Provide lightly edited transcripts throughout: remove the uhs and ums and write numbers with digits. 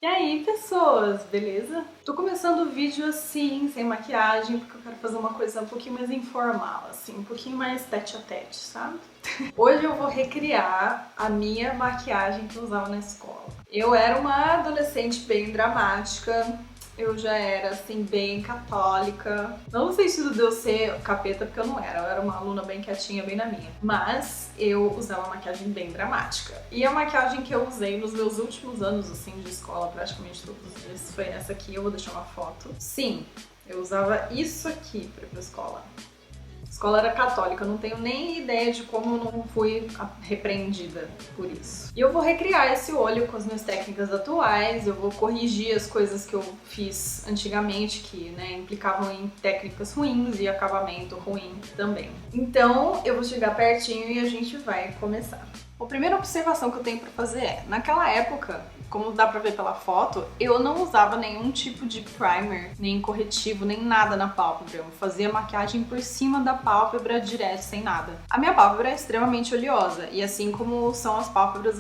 E aí, pessoas, beleza? Tô começando o vídeo assim, sem maquiagem, porque eu quero fazer uma coisa um pouquinho mais informal, assim, um pouquinho mais tete a tete, sabe? Hoje eu vou recriar a minha maquiagem que eu usava na escola. Eu era uma adolescente bem dramática, eu já era, assim, bem católica. Não no sentido de eu ser capeta, porque eu era uma aluna bem quietinha, bem na minha. Mas eu usava uma maquiagem bem dramática. E a maquiagem que eu usei nos meus últimos anos, assim, de escola, praticamente todos os dias, foi essa aqui. Eu vou deixar uma foto. Sim, eu usava isso aqui pra ir pra escola. A escola era católica, eu não tenho nem ideia de como eu não fui repreendida por isso. E eu vou recriar esse olho com as minhas técnicas atuais, eu vou corrigir as coisas que eu fiz antigamente, que implicavam em técnicas ruins e acabamento ruim também. Então eu vou chegar pertinho e a gente vai começar. A primeira observação que eu tenho pra fazer é, naquela época, como dá pra ver pela foto, eu não usava nenhum tipo de primer, nem corretivo, nem nada na pálpebra. Eu fazia maquiagem por cima da pálpebra direto, sem nada. A minha pálpebra é extremamente oleosa, e assim como são as pálpebras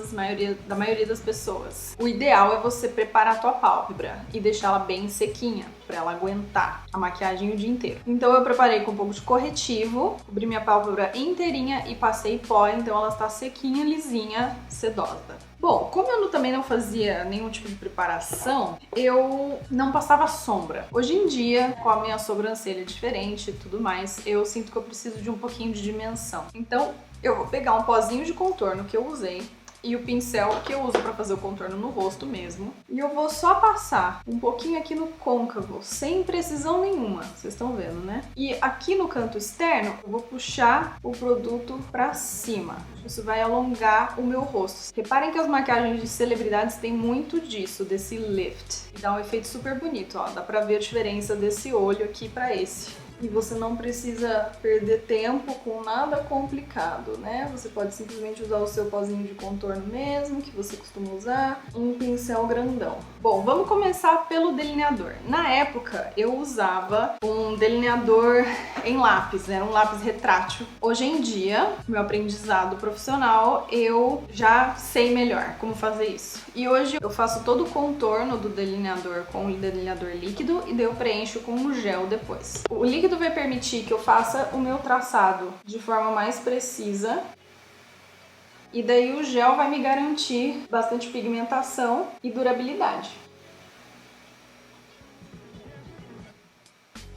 da maioria das pessoas. O ideal é você preparar a tua pálpebra e deixar ela bem sequinha, pra ela aguentar a maquiagem o dia inteiro. Então eu preparei com um pouco de corretivo, cobri minha pálpebra inteirinha e passei pó, então ela está sequinha, lisinha, sedosa. Bom, como eu também não fazia nenhum tipo de preparação, eu não passava sombra. Hoje em dia, com a minha sobrancelha diferente e tudo mais, eu sinto que eu preciso de um pouquinho de dimensão. Então, eu vou pegar um pozinho de contorno que eu usei e o pincel que eu uso pra fazer o contorno no rosto mesmo. E eu vou só passar um pouquinho aqui no côncavo, sem precisão nenhuma, vocês estão vendo, né? E aqui no canto externo, eu vou puxar o produto pra cima. Isso vai alongar o meu rosto. Reparem que as maquiagens de celebridades têm muito disso, desse lift. E dá um efeito super bonito, ó. Dá pra ver a diferença desse olho aqui pra esse. E você não precisa perder tempo com nada complicado, né? Você pode simplesmente usar o seu pozinho de contorno mesmo, que você costuma usar, um pincel grandão. Bom, vamos começar pelo delineador. Na época, eu usava um delineador em lápis, era um lápis retrátil. Hoje em dia, meu aprendizado profissional, eu já sei melhor como fazer isso. E hoje eu faço todo o contorno do delineador com o delineador líquido e daí eu preencho com o gel depois. O líquido vai permitir que eu faça o meu traçado de forma mais precisa e daí o gel vai me garantir bastante pigmentação e durabilidade.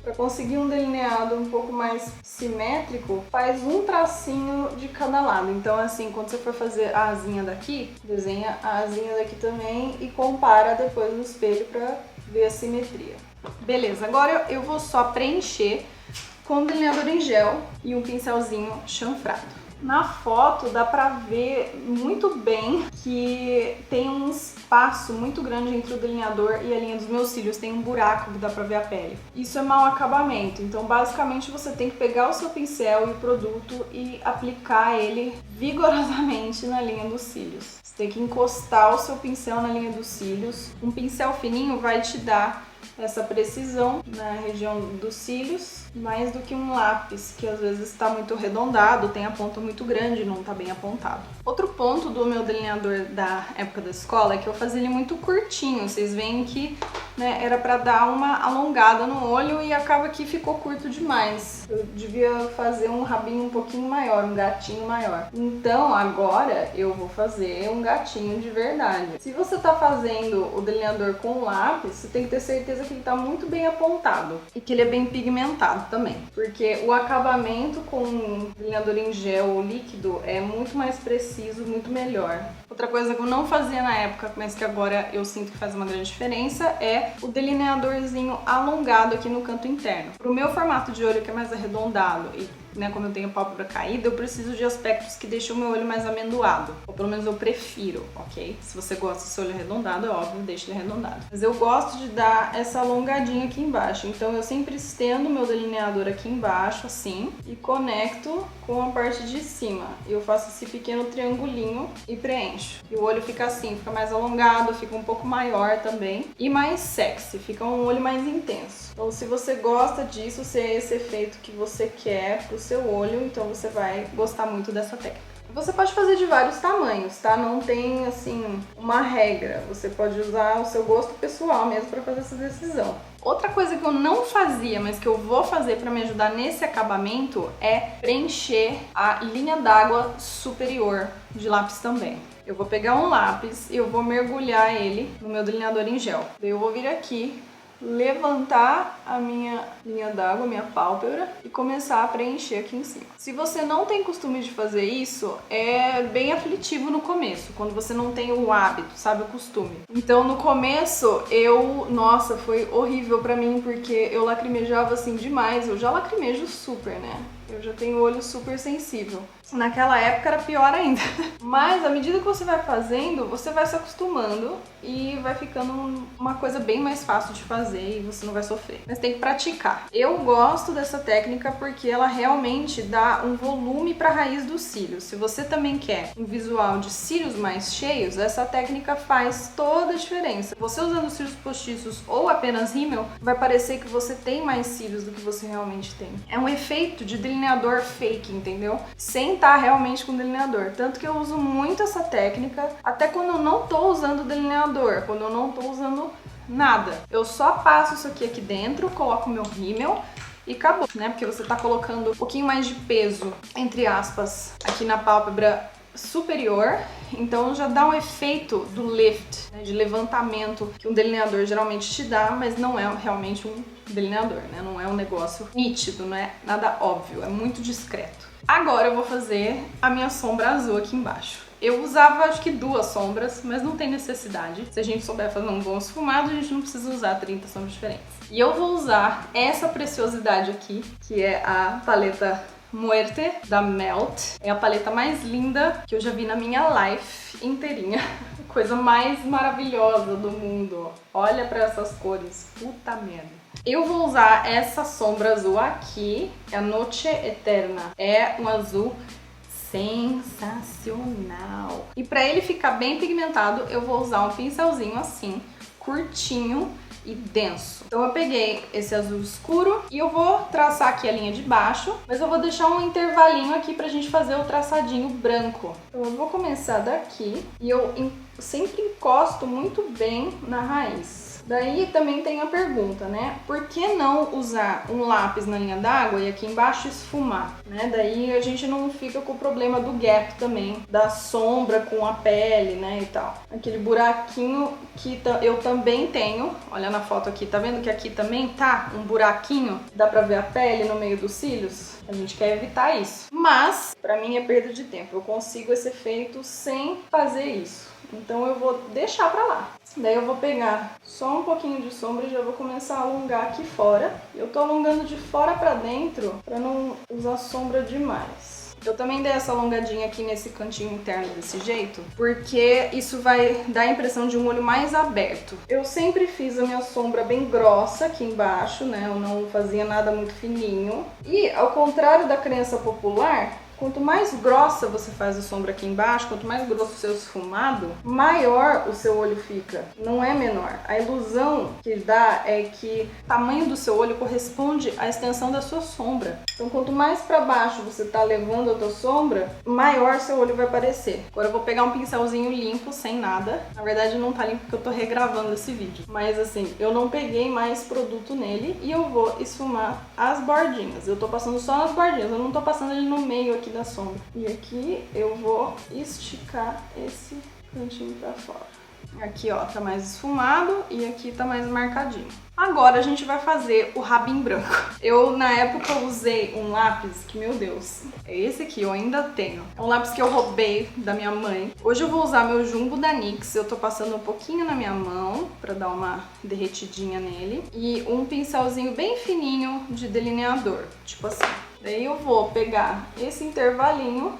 Para conseguir um delineado um pouco mais simétrico, faz um tracinho de cada lado. Então assim, quando você for fazer a asinha daqui, desenha a asinha daqui também e compara depois no espelho para ver a simetria. Beleza, agora eu vou só preencher com um delineador em gel e um pincelzinho chanfrado. Na foto dá pra ver muito bem que tem um espaço muito grande entre o delineador e a linha dos meus cílios, tem um buraco que dá pra ver a pele. Isso é mau acabamento, então basicamente você tem que pegar o seu pincel e o produto e aplicar ele vigorosamente na linha dos cílios. Você tem que encostar o seu pincel na linha dos cílios. Um pincel fininho vai te dar essa precisão na região dos cílios, mais do que um lápis, que às vezes está muito arredondado, tem a ponta muito grande e não está bem apontado. Outro ponto do meu delineador da época da escola é que eu fazia ele muito curtinho. Vocês veem que era para dar uma alongada no olho e acaba que ficou curto demais. Eu devia fazer um rabinho um pouquinho maior, um gatinho maior. Então agora eu vou fazer um gatinho de verdade. Se você está fazendo o delineador com lápis, você tem que ter certeza que ele está muito bem apontado e que ele é bem pigmentado também, porque o acabamento com delineador em gel ou líquido é muito mais preciso, muito melhor. Outra coisa que eu não fazia na época, mas que agora eu sinto que faz uma grande diferença, é o delineadorzinho alongado aqui no canto interno. Pro meu formato de olho, que é mais arredondado e como eu tenho pálpebra caída, eu preciso de aspectos que deixam o meu olho mais amendoado. Ou pelo menos eu prefiro, ok? Se você gosta do seu olho arredondado, é óbvio, deixa ele arredondado. Mas eu gosto de dar essa alongadinha aqui embaixo. Então eu sempre estendo meu delineador aqui embaixo, assim, e conecto com a parte de cima. Eu faço esse pequeno triangulinho e preencho. E o olho fica assim, fica mais alongado, fica um pouco maior também. E mais sexy, fica um olho mais intenso. Então se você gosta disso, se é esse efeito que você quer pro seu olho, então você vai gostar muito dessa técnica. Você pode fazer de vários tamanhos, tá? Não tem, assim, uma regra. Você pode usar o seu gosto pessoal mesmo pra fazer essa decisão. Outra coisa que eu não fazia, mas que eu vou fazer pra me ajudar nesse acabamento é preencher a linha d'água superior de lápis também. Eu vou pegar um lápis e eu vou mergulhar ele no meu delineador em gel. Daí eu vou vir aqui, levantar a minha linha d'água, minha pálpebra, e começar a preencher aqui em cima. Se você não tem costume de fazer isso, é bem aflitivo no começo, quando você não tem o hábito, sabe, o costume. Então no começo nossa, foi horrível pra mim, porque eu lacrimejava assim demais. Eu já lacrimejo super, né? Eu já tenho o olho super sensível. Naquela época era pior ainda. Mas à medida que você vai fazendo, você vai se acostumando e vai ficando uma coisa bem mais fácil de fazer e você não vai sofrer. Mas tem que praticar. Eu gosto dessa técnica porque ela realmente dá um volume para a raiz dos cílios. Se você também quer um visual de cílios mais cheios, essa técnica faz toda a diferença. Você usando cílios postiços ou apenas rímel, vai parecer que você tem mais cílios do que você realmente tem. É um efeito de delineador fake, entendeu? Sem estar realmente com delineador. Tanto que eu uso muito essa técnica, até quando eu não tô usando delineador, quando eu não tô usando nada. Eu só passo isso aqui dentro, coloco meu rímel e acabou, né? Porque você tá colocando um pouquinho mais de peso, entre aspas, aqui na pálpebra superior, então já dá um efeito do lift, né, de levantamento que um delineador geralmente te dá, mas não é realmente um delineador, né? Não é um negócio nítido, não é nada óbvio, é muito discreto. Agora eu vou fazer a minha sombra azul aqui embaixo. Eu usava acho que 2 sombras, mas não tem necessidade. Se a gente souber fazer um bom esfumado, a gente não precisa usar 30 sombras diferentes. E eu vou usar essa preciosidade aqui, que é a paleta Muerte, da Melt. É a paleta mais linda que eu já vi na minha life inteirinha. Coisa mais maravilhosa do mundo. Olha pra essas cores. Puta merda. Eu vou usar essa sombra azul aqui, a Noche Eterna. É um azul sensacional. E pra ele ficar bem pigmentado, eu vou usar um pincelzinho assim, curtinho e denso. Então eu peguei esse azul escuro e eu vou traçar aqui a linha de baixo, mas eu vou deixar um intervalinho aqui pra gente fazer o traçadinho branco. Então eu vou começar daqui e eu sempre encosto muito bem na raiz. Daí também tem a pergunta, né? Por que não usar um lápis na linha d'água e aqui embaixo esfumar, né? Daí a gente não fica com o problema do gap também, da sombra com a pele, né, e tal. Aquele buraquinho que eu também tenho, olha na foto aqui, tá vendo que aqui também tá um buraquinho? Dá pra ver a pele no meio dos cílios? A gente quer evitar isso. Mas, pra mim é perda de tempo, eu consigo esse efeito sem fazer isso. Então eu vou deixar pra lá. Daí eu vou pegar só um pouquinho de sombra e já vou começar a alongar aqui fora. Eu tô alongando de fora pra dentro pra não usar sombra demais. Eu também dei essa alongadinha aqui nesse cantinho interno desse jeito, porque isso vai dar a impressão de um olho mais aberto. Eu sempre fiz a minha sombra bem grossa aqui embaixo, né? Eu não fazia nada muito fininho. E ao contrário da crença popular, quanto mais grossa você faz a sombra aqui embaixo, quanto mais grosso o seu esfumado, maior o seu olho fica, não é menor. A ilusão que dá é que o tamanho do seu olho corresponde à extensão da sua sombra. Então quanto mais para baixo você tá levando a tua sombra, maior seu olho vai parecer. Agora eu vou pegar um pincelzinho limpo, sem nada. Na verdade não tá limpo porque eu tô regravando esse vídeo. Mas assim, eu não peguei mais produto nele e eu vou esfumar as bordinhas. Eu tô passando só nas bordinhas, eu não tô passando ele no meio aqui da sombra. E aqui eu vou esticar esse cantinho pra fora. Aqui, ó, tá mais esfumado e aqui tá mais marcadinho. Agora a gente vai fazer o rabinho branco. Eu, na época, usei um lápis que, meu Deus, é esse aqui, eu ainda tenho. É um lápis que eu roubei da minha mãe. Hoje eu vou usar meu Jumbo da NYX. Eu tô passando um pouquinho na minha mão pra dar uma derretidinha nele. E um pincelzinho bem fininho de delineador, tipo assim. Daí eu vou pegar esse intervalinho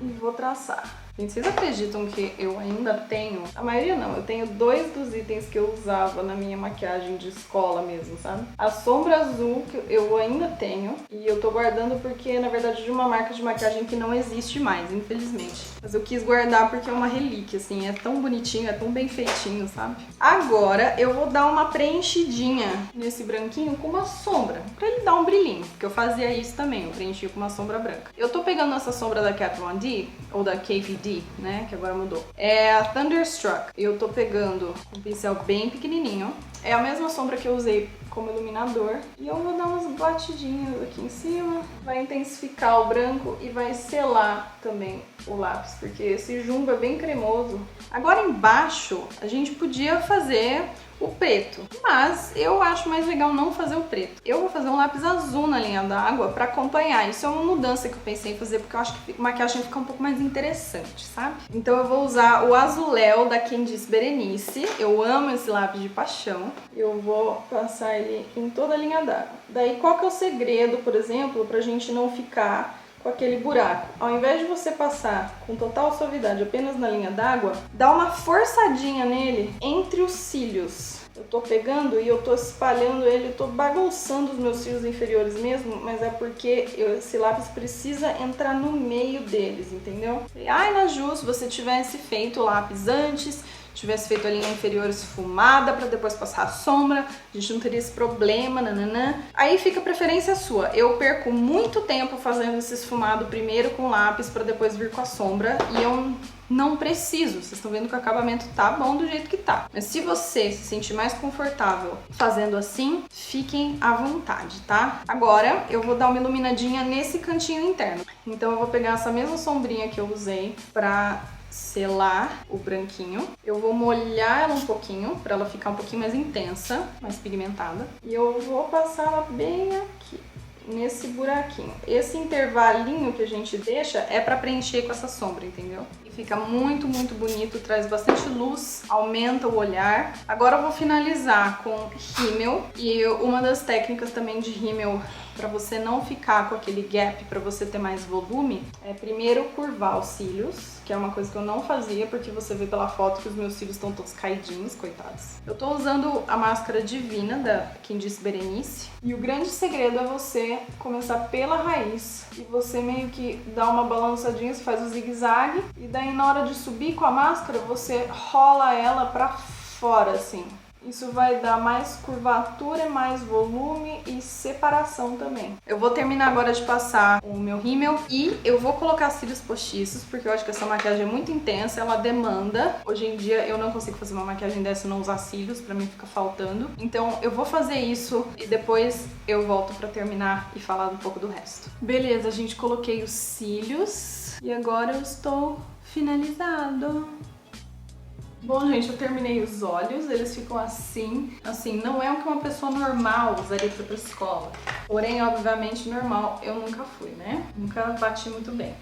e vou traçar. Gente, vocês acreditam que eu ainda tenho, a maioria não, eu tenho 2 dos itens que eu usava na minha maquiagem de escola mesmo, sabe? A sombra azul que eu ainda tenho e eu tô guardando porque, na verdade, é de uma marca de maquiagem que não existe mais, infelizmente. Mas eu quis guardar porque é uma relíquia, assim, é tão bonitinho, é tão bem feitinho, sabe? Agora eu vou dar uma preenchidinha nesse branquinho com uma sombra, pra ele dar um brilhinho, porque eu fazia isso também, eu preenchia com uma sombra branca. Eu tô pegando essa sombra da Kat Von D, ou da KVD, né, que agora mudou. É a Thunderstruck. Eu tô pegando um pincel bem pequenininho. É a mesma sombra que eu usei como iluminador. E eu vou dar umas batidinhas aqui em cima. Vai intensificar o branco e vai selar também o lápis, porque esse jumbo é bem cremoso. Agora embaixo, a gente podia fazer o preto, mas eu acho mais legal não fazer o preto. Eu vou fazer um lápis azul na linha d'água pra acompanhar. Isso é uma mudança que eu pensei em fazer, porque eu acho que a maquiagem fica um pouco mais interessante, sabe? Então eu vou usar o Azuléu da Candice Berenice. Eu amo esse lápis de paixão. Eu vou passar ele em toda a linha d'água. Daí qual que é o segredo, por exemplo, pra gente não ficar com aquele buraco? Ao invés de você passar com total suavidade apenas na linha d'água, dá uma forçadinha nele entre os cílios. Eu tô pegando e eu tô espalhando ele, tô bagunçando os meus cílios inferiores mesmo, mas é porque esse lápis precisa entrar no meio deles, entendeu? Ai, Naju, se você tivesse feito o lápis antes, tivesse feito a linha inferior esfumada pra depois passar a sombra, a gente não teria esse problema, nananã. Aí fica a preferência sua. Eu perco muito tempo fazendo esse esfumado primeiro com lápis pra depois vir com a sombra e eu não preciso. Vocês estão vendo que o acabamento tá bom do jeito que tá. Mas se você se sentir mais confortável fazendo assim, fiquem à vontade, tá? Agora eu vou dar uma iluminadinha nesse cantinho interno. Então eu vou pegar essa mesma sombrinha que eu usei pra selar o branquinho. Eu vou molhar ela um pouquinho para ela ficar um pouquinho mais intensa, mais pigmentada. E eu vou passar ela bem aqui, nesse buraquinho. Esse intervalinho que a gente deixa é para preencher com essa sombra, entendeu? E fica muito, muito bonito, traz bastante luz, aumenta o olhar. Agora eu vou finalizar com rímel. E uma das técnicas também de rímel para você não ficar com aquele gap, para você ter mais volume, é primeiro curvar os cílios, que é uma coisa que eu não fazia, porque você vê pela foto que os meus cílios estão todos caidinhos, coitados. Eu tô usando a máscara Divina da Candice Berenice, e o grande segredo é você começar pela raiz, e você meio que dá uma balançadinha, você faz o zigue-zague, e daí na hora de subir com a máscara, você rola ela pra fora, assim. Isso vai dar mais curvatura, mais volume e separação também. Eu vou terminar agora de passar o meu rímel e eu vou colocar cílios postiços, porque eu acho que essa maquiagem é muito intensa, ela demanda. Hoje em dia eu não consigo fazer uma maquiagem dessa e não usar cílios, pra mim fica faltando. Então eu vou fazer isso e depois eu volto pra terminar e falar um pouco do resto. Beleza, gente, coloquei os cílios e agora eu estou finalizado. Bom, gente, eu terminei os olhos, eles ficam assim. Assim, não é o que uma pessoa normal usaria pra ir pra escola. Porém, obviamente, normal eu nunca fui, né? Nunca bati muito bem.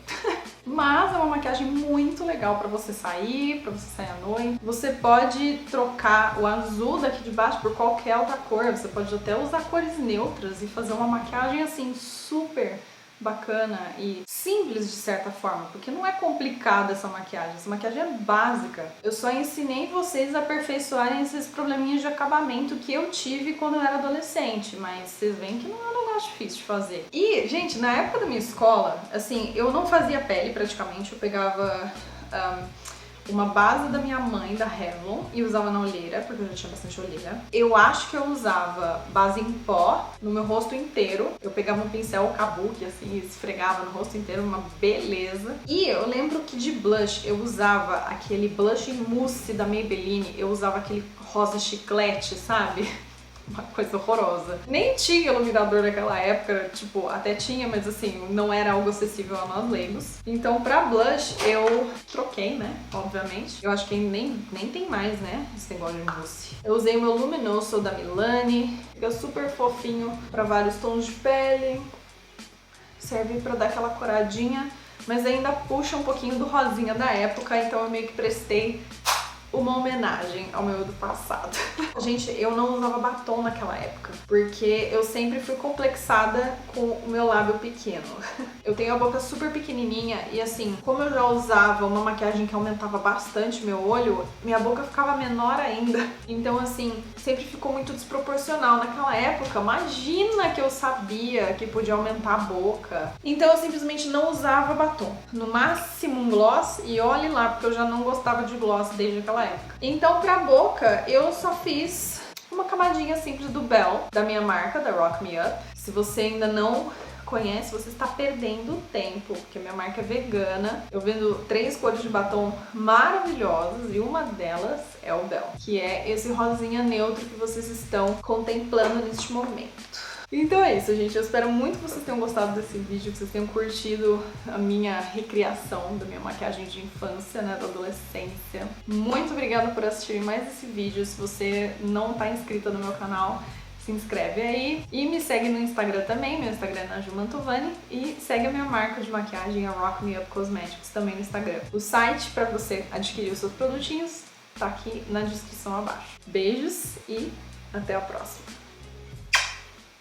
Mas é uma maquiagem muito legal pra você sair à noite. Você pode trocar o azul daqui de baixo por qualquer outra cor. Você pode até usar cores neutras e fazer uma maquiagem assim super bacana e simples de certa forma, porque não é complicada essa maquiagem é básica. Eu só ensinei vocês a aperfeiçoarem esses probleminhas de acabamento que eu tive quando eu era adolescente, mas vocês veem que não é um negócio difícil de fazer. E, gente, na época da minha escola, assim, eu não fazia pele praticamente, eu pegava uma base da minha mãe, da Revlon, e usava na olheira, porque eu já tinha bastante olheira. Eu acho que eu usava base em pó no meu rosto inteiro. Eu pegava um pincel kabuki, assim, e esfregava no rosto inteiro, uma beleza. E eu lembro que de blush, eu usava aquele blush em mousse da Maybelline, eu usava aquele rosa chiclete, sabe? Uma coisa horrorosa. Nem tinha iluminador naquela época, tipo, até tinha, mas assim, não era algo acessível a nós leigos. Então, pra blush, eu troquei, né? Obviamente. Eu acho que nem tem mais, né? Esse negócio de mousse. Eu usei o meu Luminoso da Milani. Fica super fofinho pra vários tons de pele. Serve pra dar aquela coradinha, mas ainda puxa um pouquinho do rosinha da época, então eu meio que prestei uma homenagem ao meu do passado. Gente, eu não usava batom naquela época, porque eu sempre fui complexada com o meu lábio pequeno. Eu tenho a boca super pequenininha e assim, como eu já usava uma maquiagem que aumentava bastante meu olho, minha boca ficava menor ainda. Então assim, sempre ficou muito desproporcional. Naquela época, imagina que eu sabia que podia aumentar a boca. Então eu simplesmente não usava batom. No máximo um gloss, e olhe lá, porque eu já não gostava de gloss desde aquela época. Então pra boca, eu só fiz uma camadinha simples do Bell, da minha marca, da Rock Me Up. Se você ainda não conhece, você está perdendo tempo, porque minha marca é vegana. Eu vendo 3 cores de batom maravilhosas e uma delas é o Bell, que é esse rosinha neutro que vocês estão contemplando neste momento. Então é isso, gente. Eu espero muito que vocês tenham gostado desse vídeo, que vocês tenham curtido a minha recriação da minha maquiagem de infância, né, da adolescência. Muito obrigada por assistirem mais esse vídeo. Se você não tá inscrita no meu canal, se inscreve aí e me segue no Instagram também. Meu Instagram é Naju Mantovani e segue a minha marca de maquiagem, a Rock Me Up Cosmetics, também no Instagram. O site para você adquirir os seus produtinhos tá aqui na descrição abaixo. Beijos e até a próxima!